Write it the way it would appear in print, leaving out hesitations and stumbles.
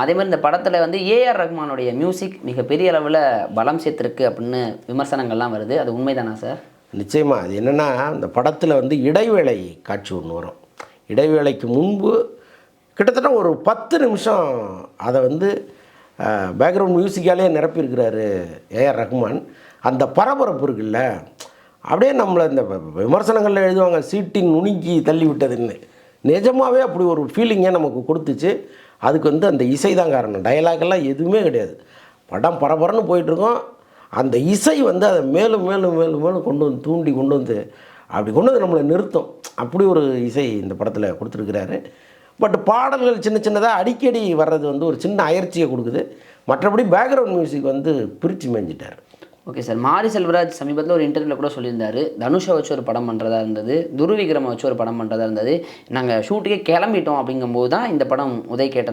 அதே மாதிரி இந்த படத்தில் வந்து ஏஆர் ரஹ்மானுடைய மியூசிக் மிகப்பெரிய அளவில் பலம் சேர்த்துருக்கு அப்படின்னு விமர்சனங்கள்லாம் வருது. அது உண்மைதானா சார்? நிச்சயமாக. அது என்னென்னா, இந்த படத்தில் வந்து இடைவேளை காட்சி ஒன்று வரும். இடைவேளைக்கு முன்பு கிட்டத்தட்ட ஒரு 10 நிமிஷம் அதை வந்து பேக்ரவுண்ட் மியூசிக்காலே நிரப்பியிருக்கிறாரு ஏஆர் ரஹ்மான். அந்த பரபரப்பு இருக்குல்ல, அப்படியே நம்மளை இந்த விமர்சனங்களில் எழுதுவாங்க சீட்டின் நுணுக்கி தள்ளி விட்டதுன்னு. நிஜமாகவே அப்படி ஒரு ஃபீலிங்கை நமக்கு கொடுத்துச்சு. அதுக்கு வந்து அந்த இசை தான் காரணம். டயலாகெல்லாம் எதுவுமே கிடையாது. படம் பரபரன்னு போயிட்டுருக்கோம். அந்த இசை வந்து அதை மேலும் மேலும் மேலும் மேலும் கொண்டு வந்து தூண்டி கொண்டு வந்து நம்மளை நிறுத்தும். அப்படி ஒரு இசை இந்த படத்தில் கொடுத்துருக்கிறாரு. பட் பாடல்கள் சின்ன சின்னதாக அடிக்கடி வர்றது வந்து ஒரு சின்ன அயற்சியை கொடுக்குது. மற்றபடி பேக்ரவுண்ட் மியூசிக் வந்து பிரித்து மேய்ஞ்சிட்டார். Okay sir. மாரி செல்வராஜ் சமீபத்தில் ஒரு இன்டர்வியூவில் கூட சொல்லியிருந்தார், தனுஷை வச்சு ஒரு படம் பண்ணுறதா இருந்தது, துருவிக்ரமை வச்சு ஒரு படம் பண்ணுறதா இருந்தது, நாங்கள் ஷூட்டுக்கே கிளம்பிட்டோம் அப்படிங்கும்போது தான் இந்த படம் உதய் கேட்டேன்